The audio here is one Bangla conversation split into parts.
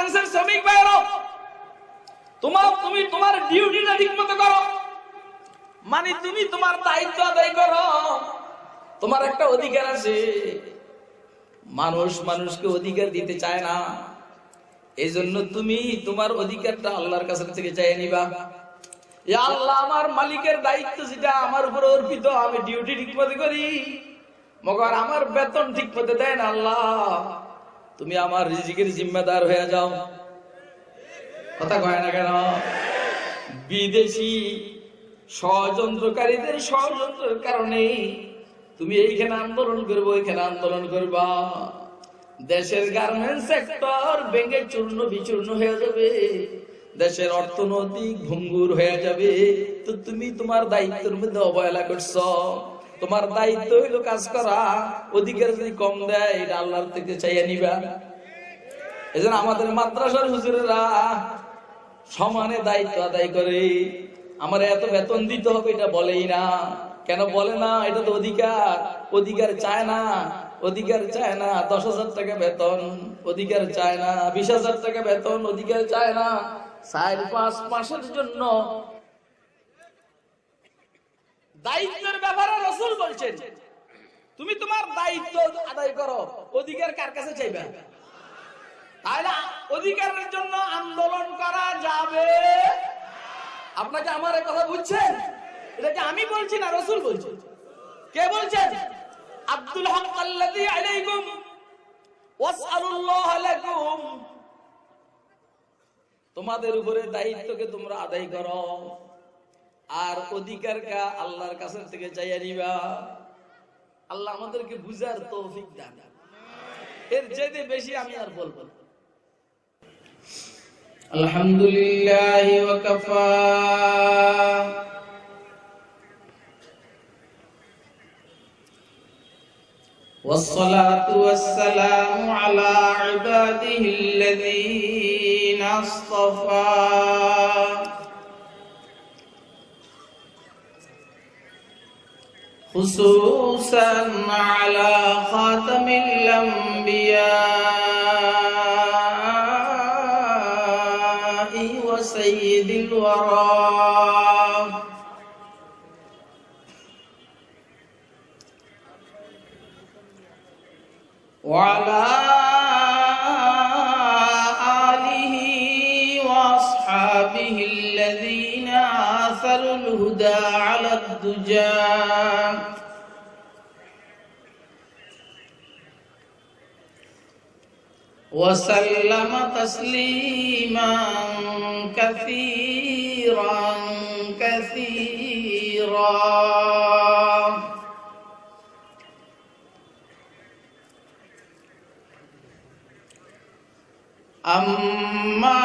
গার্মেন্টসের শ্রমিক ভাইরা, তুমি তোমার ডিউটিটা ঠিকমতো করো, মানে তুমি তোমার দায়িত্ব আদায় করো। তোমার একটা অধিকার আছে, মানুষকে অধিকার দিতে চায় না, এই জন্য তুমি তোমার অধিকারটা আল্লাহর কাছ থেকে চাইয়ে নিবা। আল্লাহ, আমার মালিকের দায়িত্ব যেটা আমার উপর অর্পিত, আমি ডিউটি ঠিক মতো করি, মগর আমার বেতন ঠিক মতো দেন আল্লাহ, তুমি আমার রিজিকের জিম্মেদার হয়ে যাও। কথা কয় না কেন? বিদেশি ষড়যন্ত্রকারীদের ষড়যন্ত্রের কারণে তুমি এইখানে আন্দোলন করবো, ওইখানে আন্দোলন করবা, দেশের গার্মেন্টস সেক্টর ভেঙে চূর্ণ বিচূর্ণ হয়ে যাবে, দেশের অর্থনৈতিক ভঙ্গুর হয়ে যাবে। তো তুমি তোমার দায়িত্বের মধ্যে অবহেলা করছো। তোমার দায়িত্ব হইলো কাজ করা, অধিকার যদি কম দেয় এটা আল্লাহর থেকে চাইয়া নিবা। এজন্য আমাদের মাদ্রাসার হুজুরেরা সমানে দায়িত্ব আদায় করে। আমার এত বেতন দিতে হবে এটা বলেই না। কেন বলে না? এটা তো অধিকার। অধিকার চায় না, অধিকার চায় না 10,000 টাকা বেতন, অধিকার চায় না 20,000 টাকা বেতন, অধিকার চায় না 4-5 মাসের জন্য। দায়িত্বের ব্যাপারে রাসূল বলছেন তুমি তোমার দায়িত্ব আদায় করো, অধিকার কার কাছে চাইবে? তাহলে অধিকারের জন্য আন্দোলন করা যাবে। আপনাকে আমার এই কথা বুঝছেন? এটা কি আমি বলছি না রাসূল বলছেন? কে বলছেন? আব্দুল হক আল্লাযী আলাইকুম ওয়াসআলুল্লাহ লাকুম। তোমাদের উপরে দায়িত্বকে তোমরা আদায় করো, আর অধিকারটা আল্লাহর কাছ থেকে চাইয়া নিবা। আল্লাহ আমাদেরকে বুঝার তৌফিক দান। এর চাইতে বেশি আমি আর বলবো না। আলহামদুলিল্লাহ ওয়া কাফা والصلاة والسلام على عباده الذين اصطفى خصوصا على خاتم الأنبياء وسيد الورى وعلى آله وأصحابه الذين آثروا الهدى على الدجى وسلم تسليما كثيرا كثيرا. أما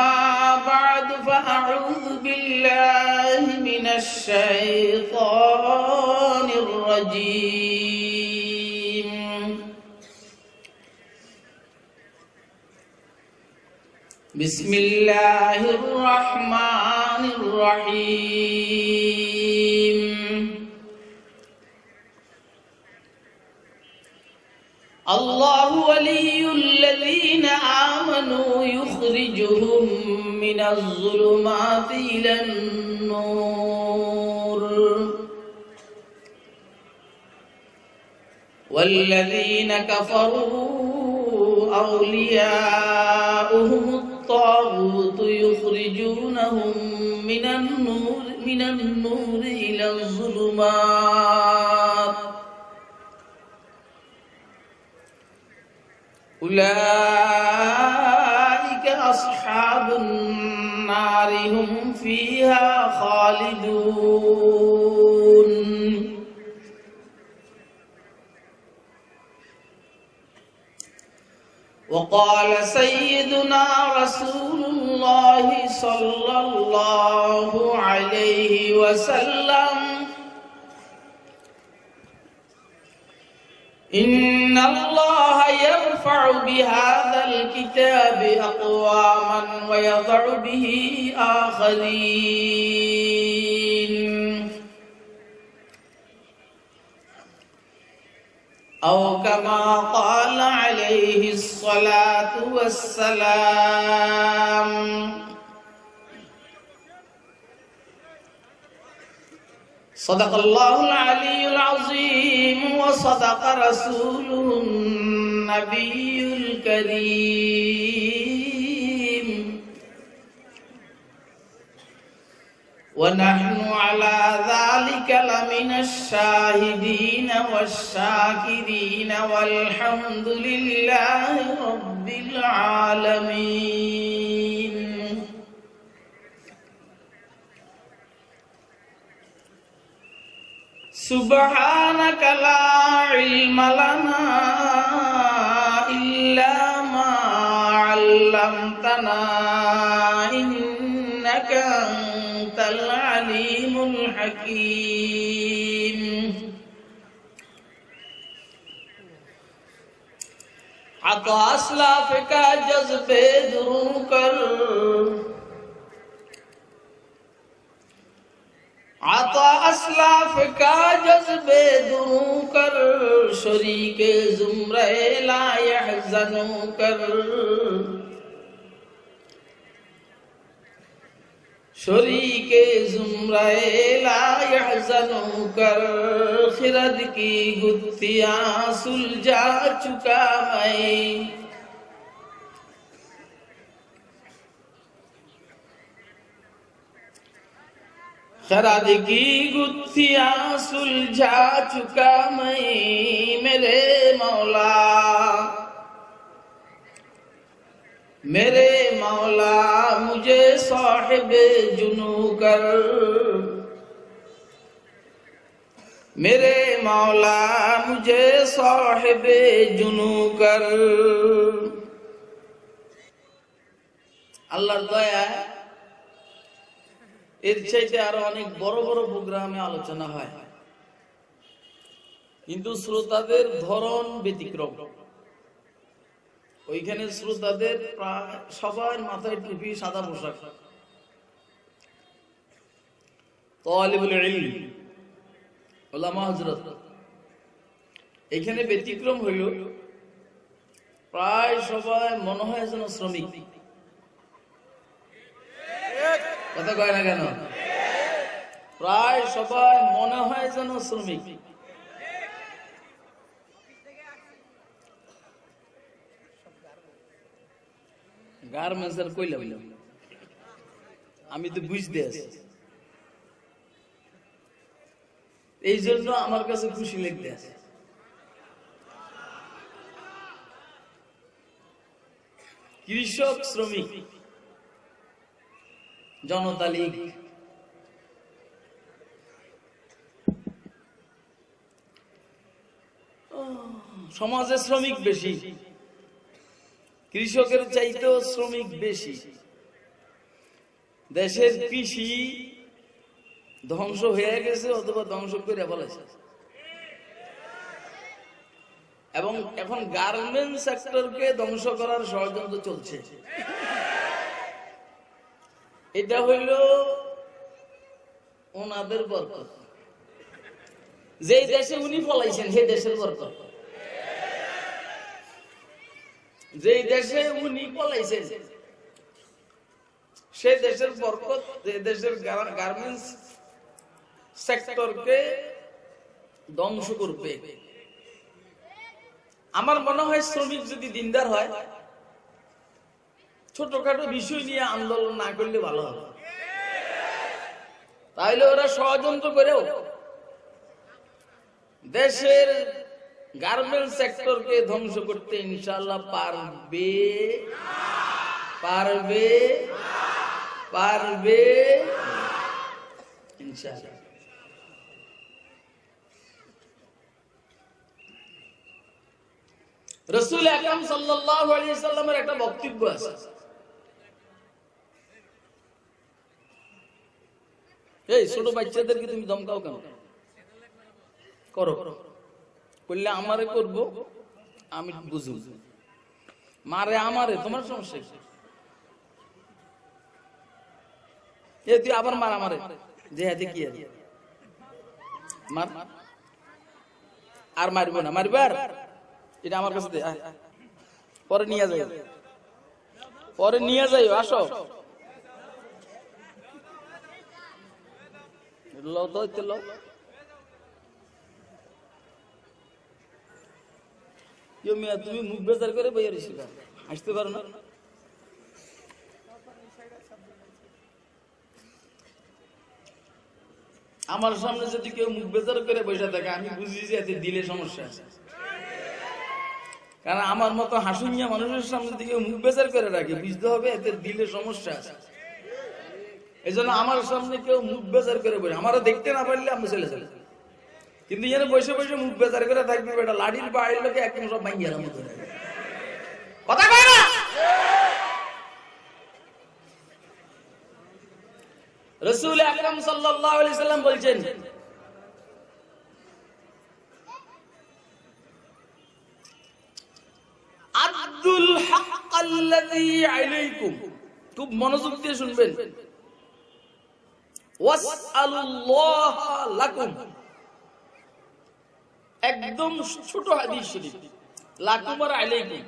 بعد فأعوذ بالله من الشيطان الرجيم. بسم الله الرحمن الرحيم. الله ولي الذين آمنوا يخرجهم من الظلمات إلى النور والذين كفروا أولياؤهم الطاغوت يخرجونهم من النور إلى الظلمات أولئك أصحاب النار هم فيها خالدون. وقال سيدنا رسول الله صلى الله عليه وسلم إن الله يرفع بهذا الكتاب أقواما ويضع به آخرين. أو كما قال عليه الصلاة والسلام صدق الله العلي العظيم وصدق رسوله النبي الكريم ونحن على ذلك لمن الشاهدين والشاكرين والحمد لله رب العالمين سبحانك لا علم لنا إلا ما علمتنا إنك أنت العليم الحكيم عطا اسلاف کا جذبے درو کر عطا اسلاف کا جذبے درو کر شریک زمرہ لا يحزنوا کر شریک زمرہ لا يحزنوا کر خرد کی گتھیاں سلجھا چکا میں خرد کی گتھیاں سلجھا چکا میں میرے مولا مجھے صاحب جنو کر میرے مولا مجھے صاحب جنو کر আল্লাহর দয়ায় এর চাইতে আরো অনেক বড় বড় প্রোগ্রামে আলোচনা হয় কিন্তু শ্রোতাদের ধরন ব্যতিক্রম ওইখানে শ্রোতাদের প্রায় সবার মাথায় টুপি সাদা পোশাক তালিবুল ইলম উলামা হযরত এখানে ব্যতিক্রম হইল প্রায় সবাই মনে হয় যেন শ্রমিক কথা কয় না কেন প্রায় সবাই মনে হয় যেন শ্রমিক গার্মেন্টসের কইলাম আমি তো বুঝতে আছি এই জন্য আমার কাছে খুশি লাগতে আছে কৃষক শ্রমিক জনতা লীগ সমাজে শ্রমিক বেশি কৃষকের চাইতেও শ্রমিক বেশি দেশের কৃষি ধ্বংস হয়ে গেছে অথবা ধ্বংস করে ফেলেছে এবং এখন গার্মেন্ট সেক্টরকে ধ্বংস করার ষড়যন্ত্র চলছে এটা হইল ওনাদের বরকত যে দেশে উনি ফলাইছেন সেই দেশের বরকত যে দেশে উনি ফলাইছেন সেই দেশের বরকত যে দেশের গার্মেন্টস সেক্টরকে ধ্বংস করবে আমার মনে হয় শ্রমিক যদি দিনদার হয় ছোটখাটো বিষয় নিয়ে আন্দোলন না করলে ভালো হবে তাইলে ওরা ষড়যন্ত্র করেও দেশের গার্মেন্ট সেক্টরকে ধ্বংস করতে ইনশাআল্লাহ পারবে পারবে পারবে ইনশাআল্লাহ রাসূল আকরাম সাল্লাল্লাহু আলাইহি সাল্লামের একটা বক্তব্য আছে এই ছোট বাচ্চাদেরকে তুমি ধমকাও কেন করো করলে আমারে করব আমি বুঝব মারে আমারে তোমার সমস্যা এ তুই আবার মার আমারে যে হাতে কি আছে মার আর মারবো না, মারবার এটা আমার কাছে দে, পরে নিয়ে যাই, পরে নিয়ে যাই, আসো লো তো লো। তুমি মুখ বেজার করে বইয়া রয়েছি, আসতে পারো না? আমার সামনে যদি কেউ মুখ বেজার করে বসে থাকে, আমি বুঝি যে এতে দিলে সমস্যা আছে। কারণ আমার মতো হাসুনিয়া মানুষের সামনে যদি কেউ মুখ বেজার করে রাখে, বুঝতে হবে এতে দিলে সমস্যা আছে। এই জন্য আমার সামনে কেউ মুখ বেজার করে বসে, আমারও দেখতে না পারলে আমি চলে চলে, কিন্তু এখানে বসে বসে মুখ বেজার করে থাকবে, এটা লাঠির বাড়ির লোকে একদম সব ভাঙিয়ে মতো কথা কয় না। রাসূল আকরাম সাল্লাল্লাহু আলাইহি সাল্লাম বলছেন, আদুল হাক্কাল্লাযী আলাইকুম, খুব মনোযোগ দিয়ে শুনবেন, ওয়াসআলুল্লাহা লাকুম, একদম ছোট হাদিস শরীফ, লাকুম আর আলাইকুম,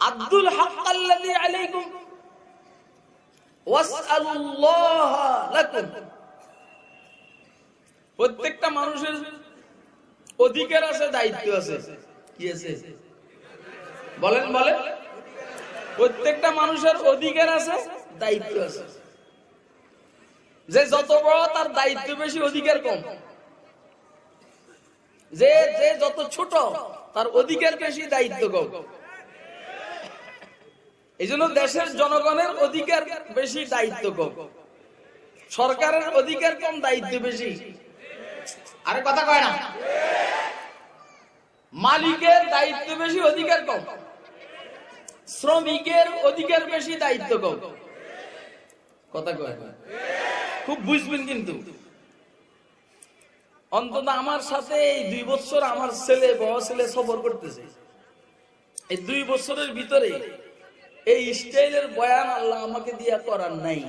আদুল হাক্কাল্লাযী আলাইকুম ওয়াসআলুল্লাহা লাকুম। প্রত্যেকটা মানুষের অধিকার আছে, দায়িত্ব আছে, কি আছে বলেন বলেন? প্রত্যেকটা মানুষের অধিকার আছে, দায়িত্ব আছে। যে যত বড় তার দায়িত্ব বেশি, অধিকার কম। যে যে যত ছোট তার অধিকার বেশি, দায়িত্ব কম। এই জন্য দেশের জনগণের অধিকার বেশি, দায়িত্ব কম। সরকারের অধিকার কম, দায়িত্ব বেশি। আরে কথা কয় না? মালিকের দায়িত্ব বেশি, অধিকার কম। শ্রমিকের অধিকার বেশি, দায়িত্ব কম। কথা কয় না? খুব বুঝবেন কিন্তু। অন্তত আমার সাথে এই 2 বছর আমার ছেলে, বড় ছেলে সফর করতেছে। এই 2 বছরের ভিতরে এই স্টাইলের বয়ান আল্লাহ আমাকে দিয়া করার নাই,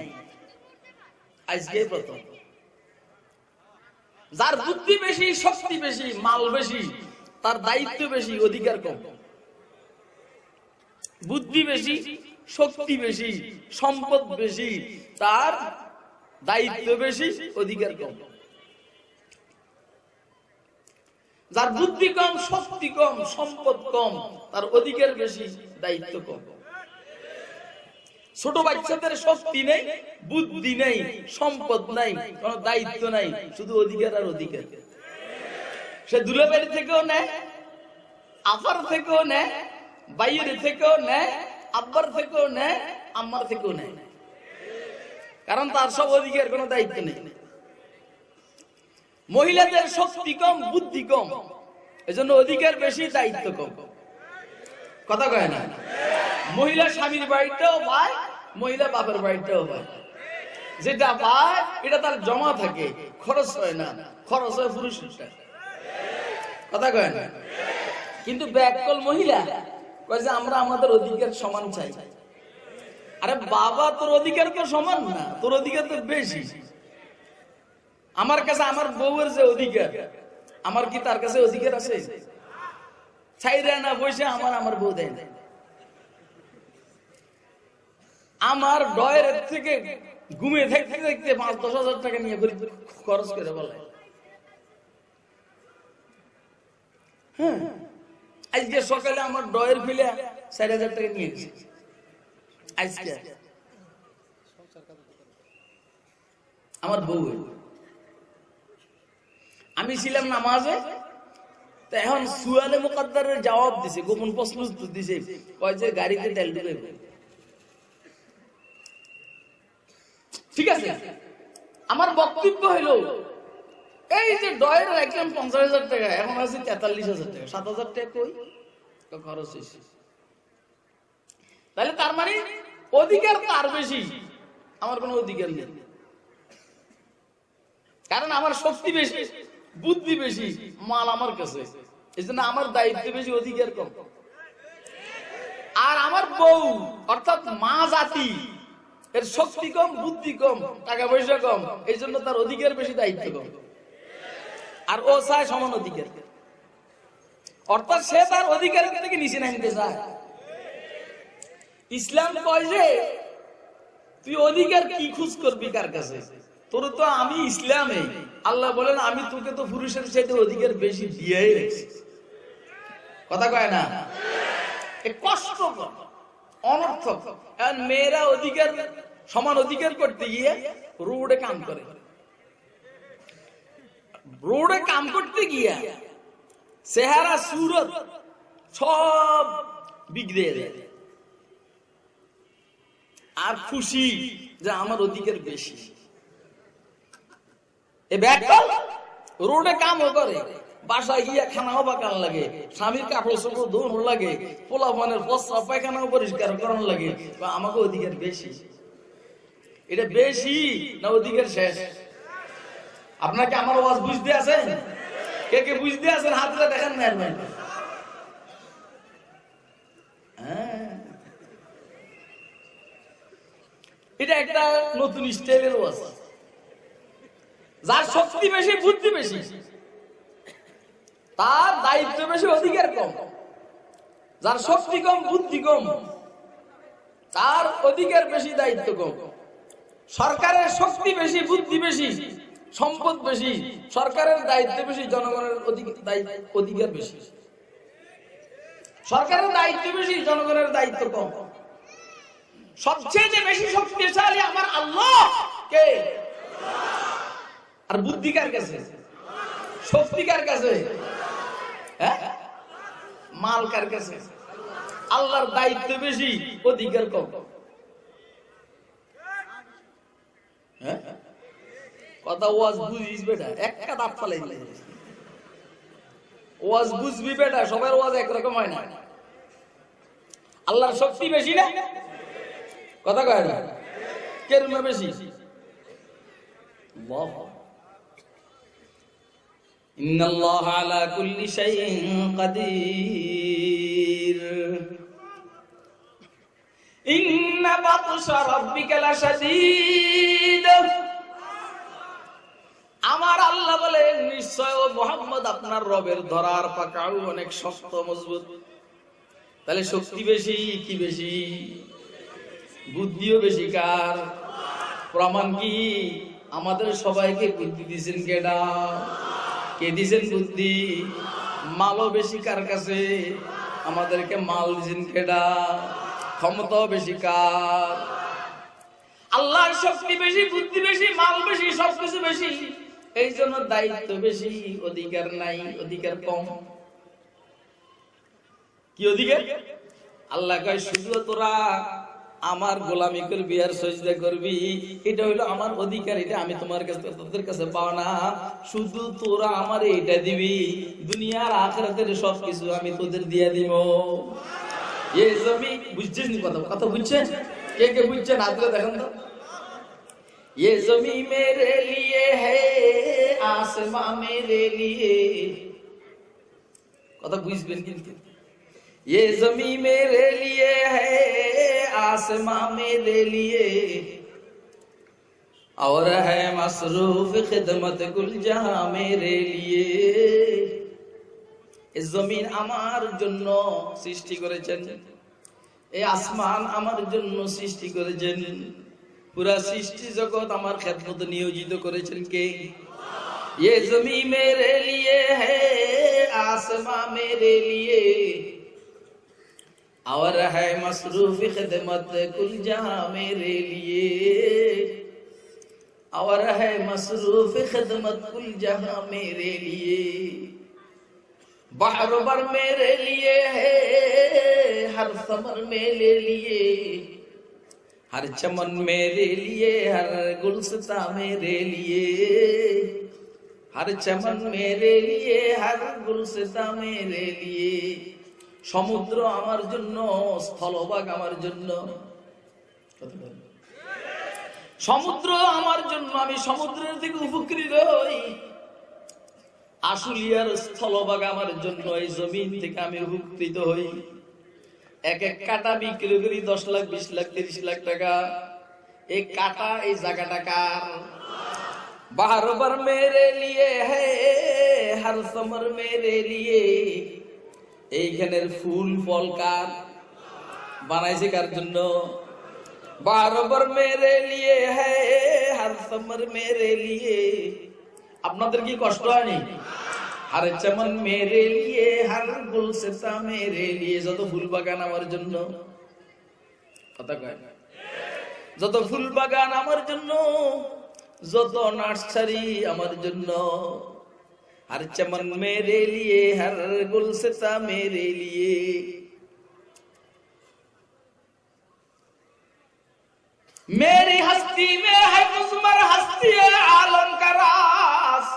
আজকে প্রথম। যার বুদ্ধি বেশি, শক্তি বেশি, মাল বেশি, তার দায়িত্ব বেশি, অধিকার কম। বুদ্ধি বেশি, শক্তি বেশি, সম্পদ বেশি, তার দায়িত্ব বেশি, অধিকার কম। যার বুদ্ধি কম, শক্তি কম, সম্পদ কম, তার অধিকার বেশি, দায়িত্ব কম। ছোট বাচ্চাদের শক্তি নেই, বুদ্ধি নেই, সম্পদ নাই, কোন দায়িত্ব নাই, শুধু অধিকার আর অধিকার। সে দুলাবাড়ি থেকেও নেয়, আপার থেকেও নেয়, বাইরে থেকেও নেয়, আব্বার থেকেও নেয়, আম্মার থেকেও নেয়, কারণ তার সব অধিকার, কোনো দায়িত্ব নেই। মহিলাদের শক্তি কম, বুদ্ধি কম, এজন্য অধিকার বেশি, দায়িত্ব কম। কথা কয় না? মহিলা স্বামীর বাড়িতেও পায়, মহিলা বাপের বাড়িতেও পায়। যেটা পায় এটা তার জমা থাকে, খরচ হয় না, খরচ হয় পুরুষেরটা। কথা কয় না? কিন্তু ব্যাককল মহিলা কয় যে আমরা আমাদের অধিকার সমান চাই। আরে বাবা, তোর অধিকার তো সমান না, তোর অধিকার তো বেশি। আমার কাছে আমার বউয়ের যে অধিকার, আমার কি তার কাছে অধিকার আছে? ছাইরা না বসে আমার বউ দেয় না। আমার ডয়ের থেকে ঘুমিয়ে থাকতে থাকতে 5-10 হাজার টাকা নিয়ে খরচ করে বলে, হ্যাঁ আজকে সকালে আমার ডয়ের ফিলে 4,000 টাকা নিয়ে গেছে। আজকে আমার বউ, আমি ছিলাম নামাজে, তো এখন সুয়ালে মুকাদ্দারের জবাব দিছে, গোপন প্রশ্ন উত্তর দিছে, কয় যে গাড়িতে তেল ঢুকাইবে। ঠিক আছে, আমার বক্তব্য হইল এই যে ডয়ের একজন 50,000 টাকা, এখন আছে 43,000 টাকা, 7,000 টাকা কই খরচ হয়েছে। তাহলে তার মানে অধিকার তার বেশি, আমার কোনো অধিকার নেই। কারণ আমার শক্তি বেশি, বুদ্ধি বেশি, মাল আমার কাছে, এই জন্য আমার দায়িত্ব বেশি, অধিকার কম। আর আমার বউ অর্থাৎ মা জাতি, এর শক্তি কম, বুদ্ধি কম, টাকা পয়সা কম, এই জন্য তার অধিকার বেশি, দায়িত্ব কম। আর ও চায় সমান অধিকার। অর্থাৎ সে তার অধিকারের থেকে নিচে নামতে চায়। ইসলাম কয় যে তুই অধিকার কি খুঁজ করবি কার কাছে? তোর তো আমি ইসলামে আল্লাহ বলেন আমি তোকে তো পুরুষের চাইতে অধিকার বেশি দিয়েই রেখেছি। কথা কয় না? কষ্ট অনর্থক। মেয়েরা অধিকার সমান অধিকার করতে গিয়ে রোডে কাম করে, রোডে কাম করতে গিয়া চেহারা সুরত সব বিগড়ে যায়, আর খুশি যে আমার অধিকার বেশি। রোডে কামও করে, বাসায় গিয়া খানাও পাকান লাগে, স্বামীর কাপড় চোপড় ধোয়ানো লাগে, পোলা পানের প্রস্রাব পায়খানাও পরিষ্কার করানো লাগে। আমাকে অধিকার বেশি। এটা বেশি না অধিকার শেষ? আপনাকে আমার ওয়াজ বুঝতে আছেন? কে কে বুঝতে আছেন হাতটা দেখেন না? এটা একটা নতুন স্টাইলের ওয়াজ। যার শক্তি বেশি, বুদ্ধি বেশি, তার দায়িত্ব বেশি, অধিকার কম। যার শক্তি কম, বুদ্ধি কম, তার অধিকার বেশি, দায়িত্ব কম। সরকারের শক্তি বেশি, বুদ্ধি বেশি, সম্পদ বেশি, সরকারের দায়িত্ব বেশি, জনগণের অধিকার বেশি। সরকারের দায়িত্ব বেশি, জনগণের দায়িত্ব কম। সবচেয়ে বেশি শক্তিশালী আমার আল্লাহ কে? আর বুদ্ধি কার কাছে? শক্তি কার কাছে? মাল কার কাছে? আল্লাহর দায়িত্ব বেশি, অধিকার কম। কথা ওয়াজ বুঝিস বেটা, একটা দাঁত ফালাই দিলে ওয়াজ বুঝবি বেটা। সবার ওয়াজ একরকম হয় না। আল্লাহর শক্তি বেশি না? কথা কয় না? কেরমে বেশি? ইন্নাল্লাহা আলা কুল্লি শাইইন কাদির ইন্না বাতশা রাব্বিকা লাশাদীদ। আমার আল্লাহ বলেন নিশ্চয় ও মুহাম্মদ আপনার রবের ধরার পাকড়াও অনেক শক্ত মজবুত। তাহলে শক্তি বেশি কি বেশি? বুদ্ধিও বেশি কার? প্রমাণ কি? আমাদের সবাইকে বুদ্ধি দিয়েছেন কেডা? কে দিয়েছেন বুদ্ধি? মালও বেশি কার কাছে? আমাদেরকে মাল দিয়েছেন কেডা? ক্ষমতাও বেশি কার? আল্লাহর শক্তি বেশি, বুদ্ধি বেশি, মাল বেশি, সবকিছু বেশি। এই জন্য দায়িত্ব বেশি, অধিকার নাই, অধিকার কম। কি অধিকার? আল্লাহ কয় শুধু তোরা আমার গোলামি করবি আর সজদা করবি, এটা হইলো আমার অধিকার। এটা আমি তোমার কাছে, তোদের কাছে পাও না। শুধু তোরা আমার এটা দিবি, দুনিয়ার আখিরাতের সবকিছু আমি তোদের দিয়ে দিব। এই জমি বুঝছিস নি? কথা বুঝছেন? কে কে বুঝছেন? আজকে দেখেন তো। ये जमी मेरे लिए है, आसमां मेरे लिए। কথা বুঝবেন কিন্তু। ये जमी मेरे लिए है, आसमां मेरे लिए, और है मसरूफ खिदमत कुल जहां मेरे लिए। এই জমিন আমার জন্য সৃষ্টি করেছেন, এই আসমান আমার জন্য সৃষ্টি করেছেন। পুরা সৃষ্টি জগৎ আমার খেদমতে নিয়োজিত করেছেন কে? ये जमी मेरे लिए है, आसमां मेरे लिए, और है मसरूफ खिदमत कुल जहां मेरे लिए, और है मसरूफ खिदमत कुल जहां मेरे लिए। बहर बर मेरे लिए है, हर समर मेरे लिए, हर चमन मेरे लिए, हर गुलसिता मेरे लिए, हर चमन मेरे लिए, हर गुलसिता मेरे लिए। সমুদ্র আমার জন্য, স্থলভাগ আমার জন্য। সমুদ্র আমার জন্য, আমি সমুদ্রের থেকে উপকৃত হই। আশুলিয়ার স্থলভাগ আমার জন্য, এই জমিন থেকে আমি উপকৃত হই। এক এক কাটা বিক্রি করি 10 লাখ, 20 লাখ, 30 লাখ টাকা। এই কাটা, এই জায়গাটা কার? বাহর বার মেরে লিয়ে है, हर समर मेरे लिए, এইখানের ফুল ফল কার বানাইছে? কার জন্য? বারবার মেরে লিয়ে হ্যায় হর সমর মেরে লিয়ে। আপনাদের কি কষ্ট হয়নি? হর চমন মেরে লিয়ে হর গুলশতা মেরে লিয়ে। যত ফুল বাগান আমার জন্য, কথা কয় না, যত ফুল বাগান আমার জন্য, যত নার্সারি আমার জন্য। हर चमन मेरे लिए हर गुलशता मेरे लिए। मेरी हस्ती में है मुज़मर हस्ती आलम का राज।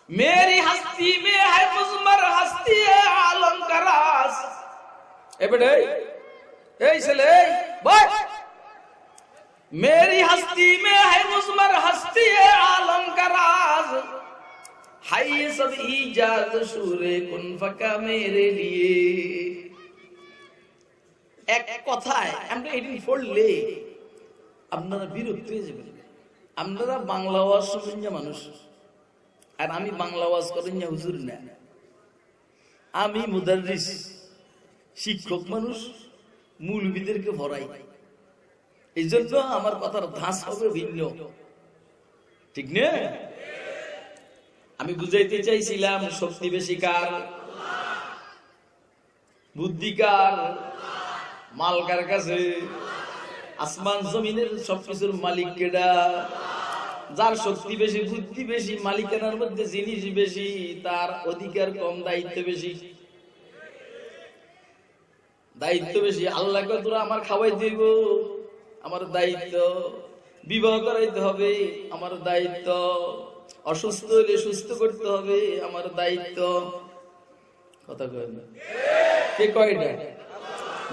मेरी हस्ती में है मुज़मर हस्ती आलम का राज। ए बेटे ए चले भाई। मेरी हस्ती में है मुज़मर हस्ती आलम का राज। हाय सब इजाद सूरे कुन फका मेरे लिए। এক কথায় আমরা এদিন পড়লে আপনারা বিরক্ত হয়ে যাবেন। আপনারা বাংলা ওয়াজ শুনেন না মানুষ, আর আমি বাংলা ওয়াজ করেন না হুজুর না। আমি মুদাররিস, শিক্ষক মানুষ, মৌলবীদেরকে ভরাই। এই জন্য আমার কথার ধাঁচ হবে ভিন্ন, ঠিক না? আমি বুঝাইতে চাইছিলাম শক্তি বেশি কার? বুদ্ধি কার? মাল কার কাছে? আসমান জমিনের সবকিছুর মালিক কেডা? যার শক্তি বেশি, বুদ্ধি বেশি, মালিকানার মধ্যে জিনিস বেশি, তার অধিকার কম, দায়িত্ব বেশি। দায়িত্ব বেশি। আল্লাহকে তোরা আমার খাওয়াই দিব, আমার দায়িত্ব। বিবাহ করাইতে হবে, আমার দায়িত্ব। অসুস্থ হলে সুস্থ করতে হবে, আমার দায়িত্ব। কথা কয় না? কে কয়টা?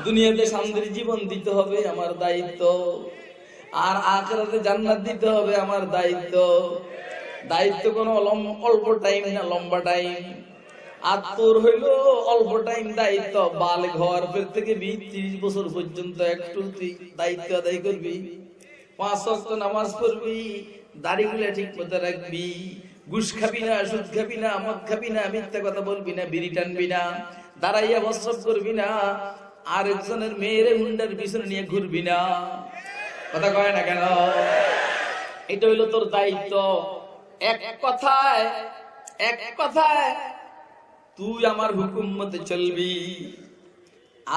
দুনিয়াতে শান্তির জীবন দিতে হবে, আমার দায়িত্ব। আর আখিরাতে জান্নাত দিতে হবে, আমার দায়িত্ব। দায়িত্ব কোনো অল্প টাইম না, লম্বা টাইম। আর তোর হইলো অল্প টাইম দায়িত্ব, বালে ঘর ফের থেকে 20-30 বছর পর্যন্ত একটু তুই দায়িত্ব আদায় করবি। 5 ওয়াক্ত নামাজ পড়বি, দাড়িগুলা ঠিক মতো রাখবি, ঘুষ খাবি না, সুদ খাবি না, মদ খাবি না, মিথ্যা কথা বলবি না, বিড়ি টানবি না, দাঁড়াইয়া বসব করবি না, আর একজনের মেয়েরে মুন্ডার পিছনে নিয়ে ঘুরবি না। কথা কয় না কেন? এটা হইলো তোর দায়িত্ব। এক কথায় তুই আমার হুকুম মতে চলবি।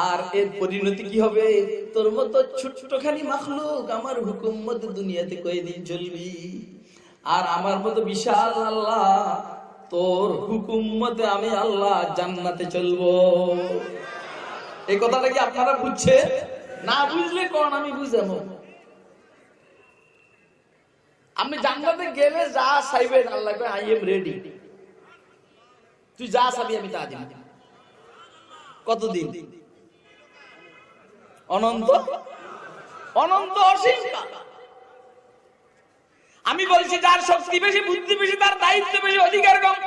আর এর পরিণতি কি হবে? তোর মতো ছোট্টখানি মাখলুক আমার হুকুম মতে দুনিয়াতে কয়দিন চলবি। আর আমার মতো বিশাল আল্লাহ, তোর হুকুম মতে আমি আল্লাহ জান্নাতে চলবো। এই কথাটা কি আপনারা বুঝছে? না বুঝলে কোন আমি বুঝাবো। আপনি জান্নাতে গেলে যা চাইবেন আল্লাহ কয় আই এম রেডি। তুই যা চাবি আমি তা দিব। কতদিন? অনন্ত, অনন্ত অসীম কাল। আমি বলছি যার শক্তি বেশি, বুদ্ধি বেশি, তার দায়িত্ব বেশি, অধিকার কম।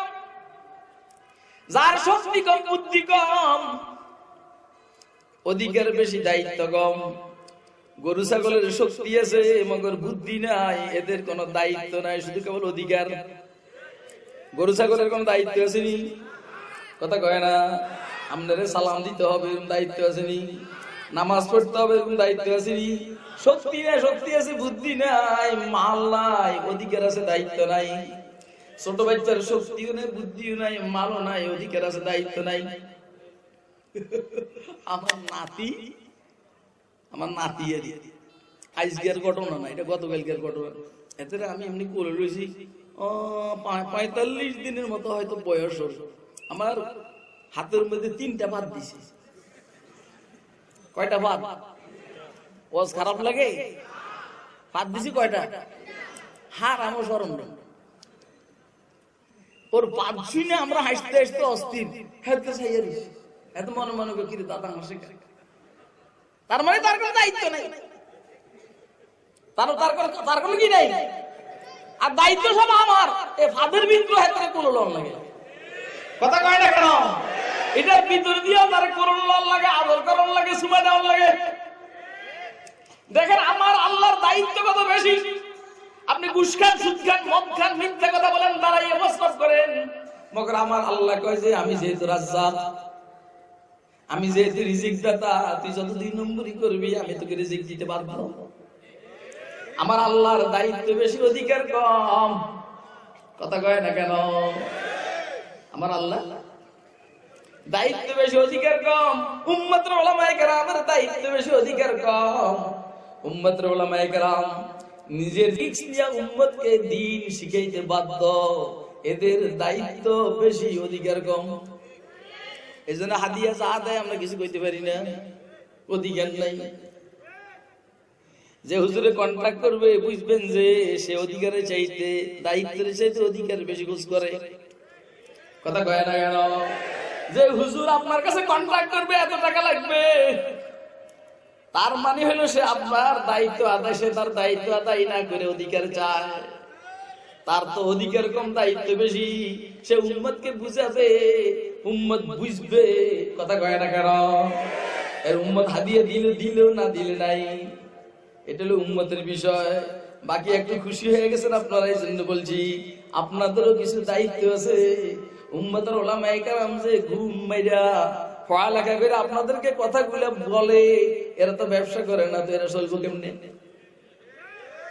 যার শক্তি কম, বুদ্ধি কম, অধিকার বেশি, দায়িত্ব কম। গরু ছাগলের শক্তি আছে মগর বুদ্ধি নাই, এদের কোনো দায়িত্ব নাই, শুধু কেবল অধিকার। গরু ছাগলের কোন দায়িত্ব আসেনি? কথা কয় না? আপনারে সালাম দিতে হবে, এরকম দায়িত্ব আসেনি? নামাজ পড়তে হবে, এরকম দায়িত্ব আসেনি? শক্তি নাই, শক্তি আছে, বুদ্ধি নাই, মাল নাই, অধিকার আছে, দায়িত্ব নাই। ছোট বাচ্চার শক্তিও নাই, বুদ্ধিও নাই, মালও নাই, অধিকার আছে, দায়িত্ব নাই। আমার নাতি আজকের ঘটনা না, এটা গতকালকের ঘটনা। এতে আমি এমনি করে রয়েছি 45 দিনের মতো হয়তো বয়স। আমার হাতের মধ্যে 3টা ভাত দিছি। কয়টা ভাত? ওয়াজ খারাপ লাগে? ভাত দিছি কয়টা? হার আমার স্মরণ। ওর ভাত শুনে আমরা হাসতে হাসতে অস্থির। এত মনে মনে কি দাদা হাসে। তার মানে তার কোনো দায়িত্ব নাই, তার কোনো কি নাই। আর দায়িত্ব সব আমার। এই ফাদের ভিতরে হাতে কোনো লন লাগে। কথা কয় না কেন? এটার ভিতর দিয়ে তার করণ লন লাগে, আদর করণ লাগে, সুমা দেওয়ার লাগে। দেখেন আমার আল্লাহর দায়িত্ব কত বেশি। আপনি ঘুষ খান, সুদ খান, মদ খান, মিথ্যা কথা বলেন, দাঁড়াইয়ে প্রস্তাব করেন, মগর আমার আল্লাহ কয় যে আমি যেহেতু রাজ্জাক, আমি যেহেতু রিজিক দাতা, তুই যত 2 নম্বরই করবি আমি তোকে রিজিক দিতে পারবো না। আমার আল্লাহর দায়িত্ব বেশি, অধিকার কম। কথা কয় না কেন? আমার আল্লাহ দায়িত্ব বেশি, অধিকার কম। উম্মতের উলামায়ে কেরামের দায়িত্ব বেশি, অধিকার কম। উম্মতের উলামায়ে কেরাম নিজের রিস্ক নিয়ে উম্মতকে দ্বীন শিখাইতে বাধ্য, এদের দায়িত্ব বেশি, অধিকার কম। এজন্য হাদিয়া যা দেয় আমরা কিছু কইতে পারি না, অধিকার নাই। যে হুজুরে কন্ট্রাক্ট করবে বুঝবেন যে সে অধিকারের চাইতে, দায়িত্বের চাইতে অধিকার বেশি খোঁজ করে। কথা কয় না কেন? যে হুজুর আপনার কাছে কন্ট্রাক্ট করবে এত টাকা লাগবে, তার মানে হলো সে আপনার দায়িত্ব আদায়, সে তার দায়িত্ব আদায় না করে অধিকার চায়। তার তো অধিকার কম, দায়িত্ব বেশি। সে উম্মতকে বুঝাবে, উম্মত বুঝবে। কথা কয় না কেন? এর উম্মত হাদিয়া দিলেও না দিলে নাই, এটা হলো উম্মতের বিষয়। বাকি একটু খুশি হয়ে গেছেন আপনারা, এই জন্য বলছি আপনাদেরও কিছু দায়িত্ব আছে। উম্মতের উলামায়ে কেরাম যে ঘুম মাইরা পড়ালেখা করে আপনাদেরকে কথাগুলো বলে, এরা তো ব্যবসা করে না, তো এরা চলবো কেমনে?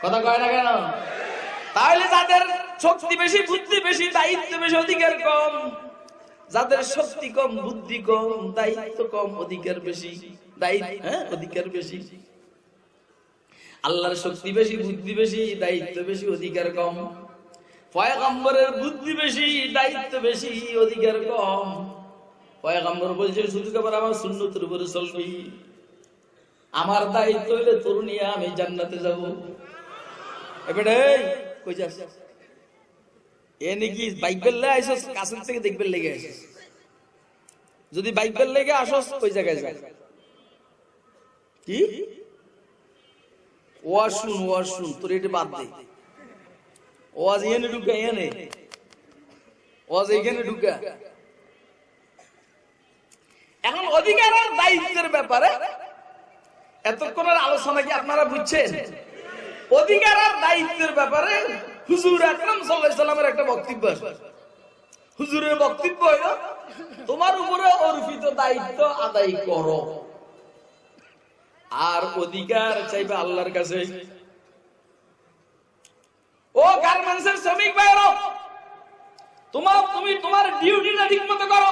কথা কয় না কেন? তাহলে যাদের শক্তি বেশি, বুদ্ধি বেশি, দায়িত্ব বেশি, অধিকার কম। যাদের শক্তি কম, বুদ্ধি কম, দায়িত্ব কম, অধিকার বেশি। অধিকার বেশি। আল্লাহর শক্তি বেশি, বুদ্ধি বেশি, দায়িত্ব বেশি, অধিকার কম। পয়গম্বরের বুদ্ধি বেশি, দায়িত্ব বেশি, অধিকার কম। পয়গম্বর বলছেন শুধু কেবল আমার সুন্নতের উপরে চলবি, আমার দায়িত্ব হইলে তোর নিয়ে আমি জান্নাতে যাব। এবারে কই যাস? এ নাকি বাইবেল লে আইছস, কাছের থেকে দেখবেন লেগে আইছস। যদি বাইবেল লেগে আসস ওই জায়গায় যা। কি ওয়াজ শুন, তোর এটা বাদ দে। ওয়াজ এখানে ঢুকা, এখানে ওয়াজ এখানে ঢুকা। এখন অধিকার আর দায়িত্বের ব্যাপারে এতক্ষণের আলোচনা কি আপনারা বুঝছেন? অধিকার আর দায়িত্বের ব্যাপারে হুজুর আকরাম সাল্লাল্লাহু আলাইহি সাল্লামের একটা বক্তব্য আছে। হুজুরের বক্তব্য হলো তোমার উপরে অর্পিত দায়িত্ব আদায় করো, আর অধিকার চাইবে আল্লাহর কাছে। ও গার্মেন্টসের শ্রমিক ভাইরা, তুমি তোমার ডিউটিটা ঠিকমতো করো,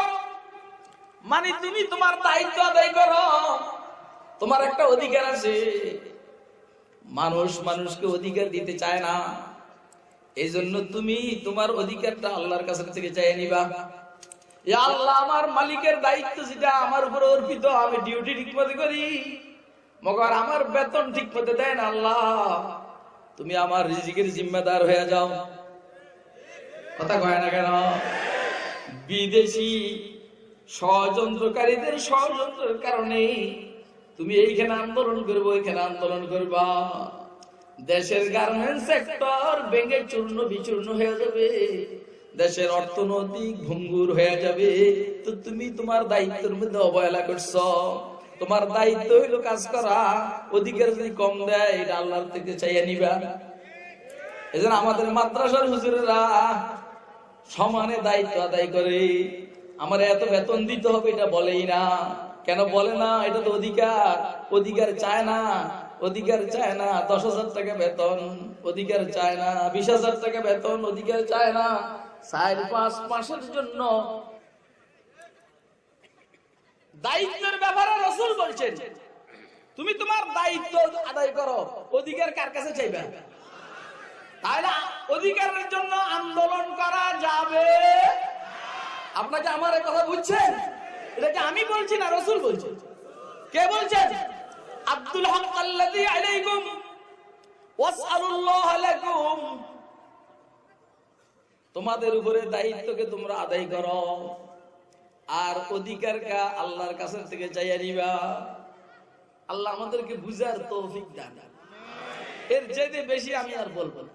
মানে তুমি তোমার দায়িত্ব আদায় করো। তোমার একটা অধিকার আছে, মানুষকে অধিকার দিতে চায় না, এই জন্য তুমি তোমার অধিকারটা আল্লাহর কাছ থেকে চাইয়ে নিবা। ইয়া আল্লাহ, আমার মালিকের দায়িত্ব যেটা আমার উপরে অর্পিত, আমি ডিউটি ঠিকমতো করি, মগর আমার বেতন ঠিকমতো দেয় না। আল্লাহ, তুমি আমার রিজিকের জিম্মেদার হয়ে যাও। কথা কয় না কেন? বিদেশি ষড়যন্ত্রকারীদের ষড়যন্ত্রের কারণে তুমি এইখানে আন্দোলন করবো, ওইখানে আন্দোলন করবা, দেশের গার্মেন্টস সেক্টর ভেঙে চূর্ণ বিচূর্ণ হয়ে যাবে, দেশের অর্থনৈতিক ভঙ্গুর হয়ে যাবে। তো তুমি তোমার দায়িত্বের মধ্যে অবহেলা করছো। তোমার দায়িত্ব হইলো কাজ করা, অধিকার যদি কম দেয় এটা আল্লাহর থেকে চাইয়া নিবা। এজন্য আমাদের মাদ্রাসার হুজুরেরা সমানে দায়িত্ব আদায় করে। আমার এত বেতন দিতে হবে এটা বলেই না। কেন বলে না? এটা তো অধিকার। অধিকার চায় না, অধিকার চায় না 10,000 টাকা বেতন, অধিকার চায় না 20,000 টাকা বেতন, অধিকার চায় না 4-5 মাসের জন্য। দায়িত্বের ব্যাপারে রাসূল বলছেন তুমি তোমার দায়িত্ব আদায় করো, অধিকার কার কাছে চাইবে? তাহলে অধিকারের জন্য আন্দোলন করা যাবে। আপনাকে আমার কথা বুঝছেন? এটা কি আমি বলছি না রাসূল বলছেন? কে বলছেন? আব্দুল হক আল্লাযী আলাইকুম ওয়াসআলুল্লাহ লাকুম। তোমাদের উপরে দায়িত্বকে তোমরা আদায় করো, আর অধিকারটা আল্লাহর কাছ থেকে চাইয়া নিবা। আল্লাহ আমাদেরকে বুঝার তৌফিক দান। এর চাইতে বেশি আমি আর বলবো না।